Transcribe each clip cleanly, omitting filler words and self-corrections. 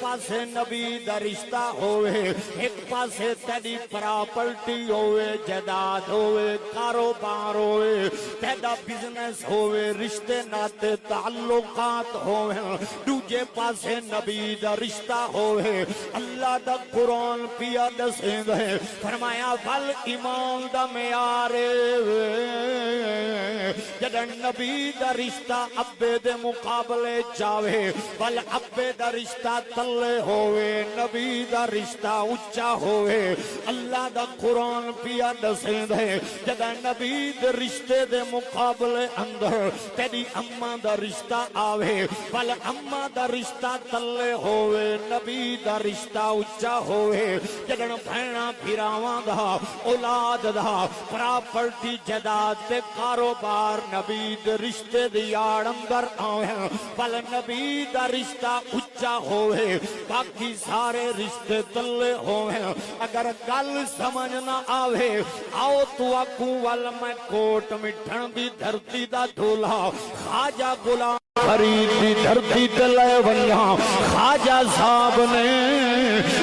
پاسے نبی دا رشتہ ہوئے، ایک پاسے تیری پراپرٹی ہوئے، جائیداد ہوئے، کاروبار ہوئے، تیرا بزنس ہوئے، رشتے ناتے تعلقات ہوئے، دوجے پاسے نبی دا رشتہ ہوئے، اللہ دا قرآن پیا دسیں دے فرمایا ول ایمان دا معیارے جدن نبی دا رشتہ ابے دے مقابلے چاہے ول ابے دا رشتہ تلے ہوئے، نبی دا رشتہ اچا ہوئے، اللہ دا قرآن پیا دسیں دے جدن نبی دے رشتے دے مقابلے اندر تیری اماں دا رشتہ آوے ول اماں دا رشتہ تلے ہوئے، نبی دا رشتہ اچا ہوئے، جدن بھینا پھراواں دا اولاد دا پراپرٹی جائیداد تے کاروبار نبی دے رشتے دی آڑ اندر آوے ول نبی دا رشتہ اچا ہوئے، باقی سارے رشتے تلے ہوئے۔ اگر گل سمجھ نہ آوے آؤ تو آکو ول میں کوٹ مٹھن دی دھرتی دا دھولا خواجہ غلام فرید دی دھرتی تلے ونیاں خواجہ صاحب نے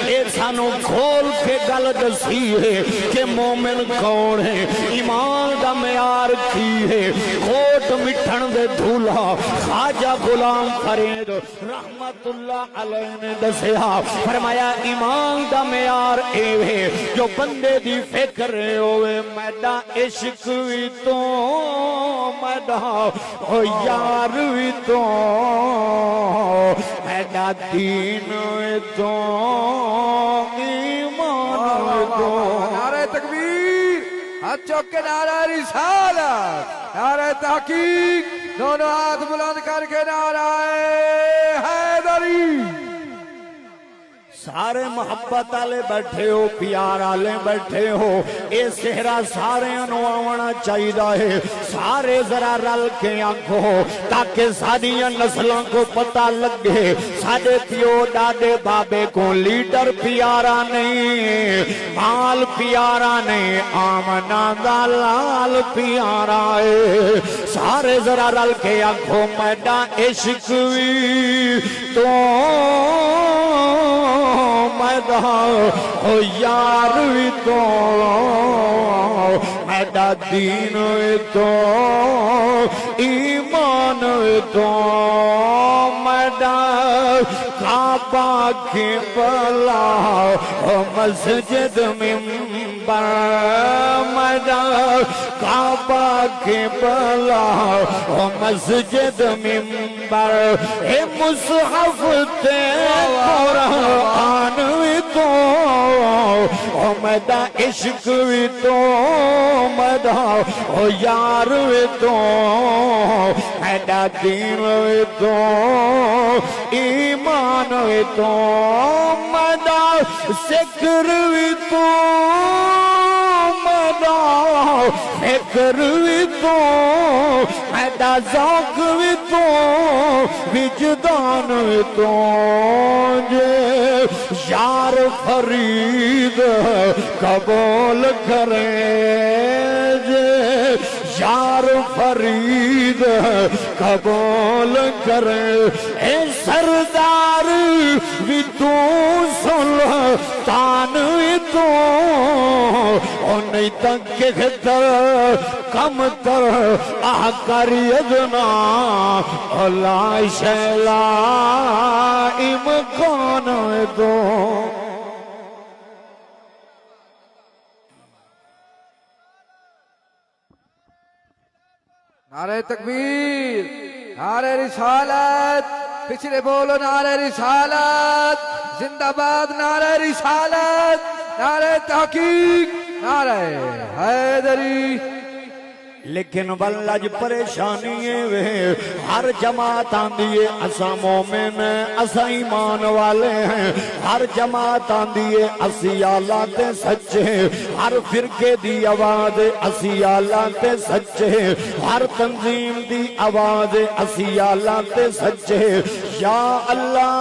اے سانو کھول کے گل دسی ہے کہ مومن کون ہے، ایمان دا معیار کی ہے۔ کوٹ مٹھن دے دھولا خواجہ غلام فرید رحمت اللہ علیہ نے دسیا فرمایا ایمان دا معیار اے ہے جو بندے دی فکر ہوئے میڈا عشق وی تو میڈا او یار وی تو میڈا دین وی تو ایمان وی تو۔ نعرہ تکبیر، ہاتھ چوک کے نعرہ رسالت، نعرہ تحقیق، دونوں ہاتھ بلند کر کے نعرہ حیدری۔ سارے محبت آلے بیٹھے ہو، پیار آلے بیٹھے ہو، اے سہرہ سارے انوانا چاہیدہ ہے، سارے ذرا رل کے آنکھو تاکہ ساڑیاں نسلوں کو پتہ لگے ساڑے پیو دادے بابے کو لیڈر پیارا نہیں، مال پیارا نہیں، آمنہ دلال پیارا ہے۔ سارے ذرا رل کے آنکھو میڈا عشق وی تو میڈا او یار وی تو میڈا دین وی تو ایمان وی تو میڈا کعبہ کی بلا مسجد منبر میڈا کعبہ کی بلا مسجد منبر اے مصحف تے قرآن وی تو او میڈا عشق وی تو میڈا او یار وی تو میڈا دین وی تو ایمان وی تو میڈا سکر وی تو میڈا فکر وی تو میڈا ذوق وی تو وجدان وی تو جے یار فرید قبول کرے جے یار فرید قبول کرے اے سردار وی تو سلطان وی تو او نہیں تک کے در کم تر آکاری ادنا لا شیلا امکان دو۔ نعرہ تکبیر، نعرہ رسالت، پچھلے بولو نعرہ رسالت، زندہ باد نعرہ رسالت، نعرہ تحقیق، نعرہ حیدری۔ لیکن بلج پریشانی ہے ہر جماعت آندیے اسا مومن اسا ایمان والے ہیں، ہر جماعت آندیے اسی آلہ تے سچے، ہر فرقے دی آواز اسی آلہ تے سچے، ہر تنظیم دی آواز اسی آلہ تے سچے۔ یا اللہ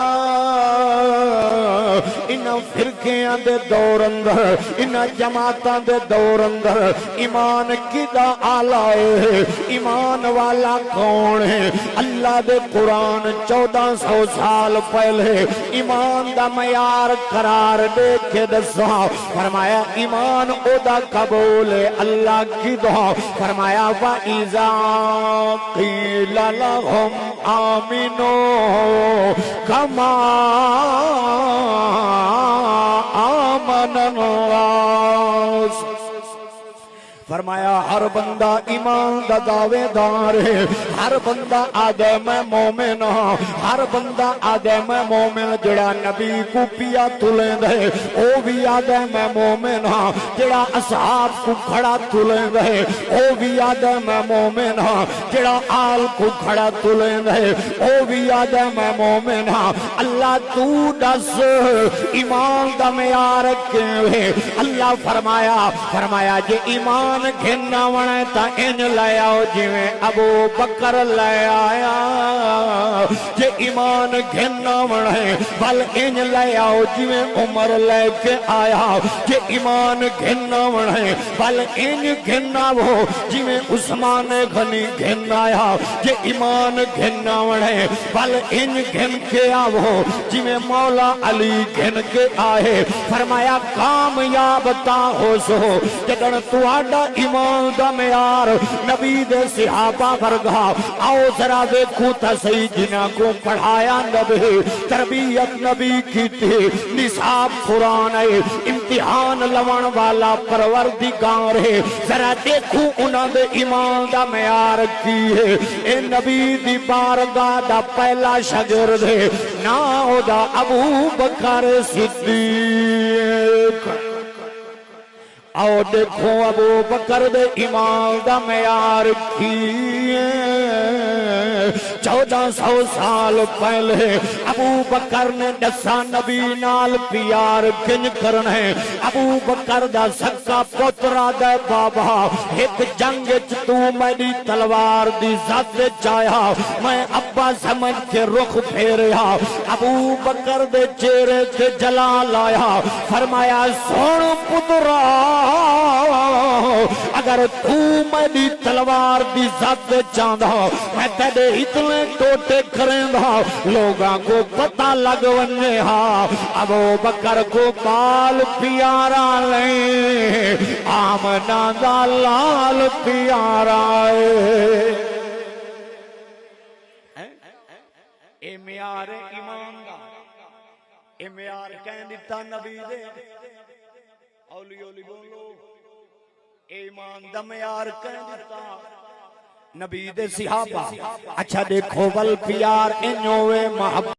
ان انہاں فرقیاں دے دور اندر انہاں جماعتاں دے دور اندر ایمان کدا آلہ ہے ایمان والا کون ہے اللہ دے قرآن 1400 سال پہلے ایمان دا معیار قرار دے کے دسا فرمایا ایمان او دا قبول اللہ کی دعا فرمایا وَإِذَا قِيلَ لَهُمْ آمِنُوا كَمَا آمَنَ النَّاسُ فرمایا ہر بندہ ایمان دا دعوے دار ہے ہر بندہ آدھے میں مومن ہاں ہر بندہ آدھے میں مومن جڑا نبی کو پیا تلیں دے او بھی آدھے میں مومن ہاں جڑا اصحاب کو کھڑا تلیں دے او بھی آدھے میں مومن ہاں جڑا آل کو کھڑا تلیں دے او بھی آدھے میں مومن ہاں اللہ تو دس ایمان دا معیار کیویں اللہ فرمایا جے ایمان گھننا ونے تا ان لے آؤ جویں ابو بکر لے آیا جے ایمان گھننا ونے بل ان لے آؤ جویں عمر لے کے آیا جے ایمان گھننا ونے بل ان گھننا وہ جویں عثمان غنی گھن آیا جے ایمان گھننا ونے بل ان گھن کے آو جویں مولا علی گھن کے آئے فرمایا کامیاب تا ہو سو جدن تواڈا ایمان دا معیار نبی دے صحابہ ورگا آؤ ذرا دیکھو تا صحیح جنہاں کو پڑھایا نبی تربیت نبی کی تھی نصاب قرآن ہے امتحان لون والا پروردگار ہے ذرا دیکھو انہاں دے ایمان دا معیار کی ہے اے نبی دی بارگاہ دا پہلا شاگرد ہے نا او دا ابو بکر صدیق آؤ دیکھو ابو بکر دے ایمان دا معیار کی 1400 سال پہلے ابو بکر نے دسا نبی نال پیار کن کرنے ابو بکر دا سکا پترا دے بابا ایک جنگ تو میری تلوار دی ذات چایا میں ابا سمجھ کے رخ پھیریا ابو بکر دے چہرے سے جلال آیا فرمایا سن پترا اگر تو میری تلوار دی ذات چاندہ میں تیرے اتنے ٹوٹے کریں دا لوگاں کو پتہ لگ ونجے ہاں ابو بکر کو بال پیارا لیں آمنہ دا لال پیارا اے میار ایمان دا اے میار کہیں دیتا نبی دے اولی اولی بولو ایمان دا معیار کہیں دیتا نبی دے صحابہ اچھا دیکھو ول پیار انہوے محبت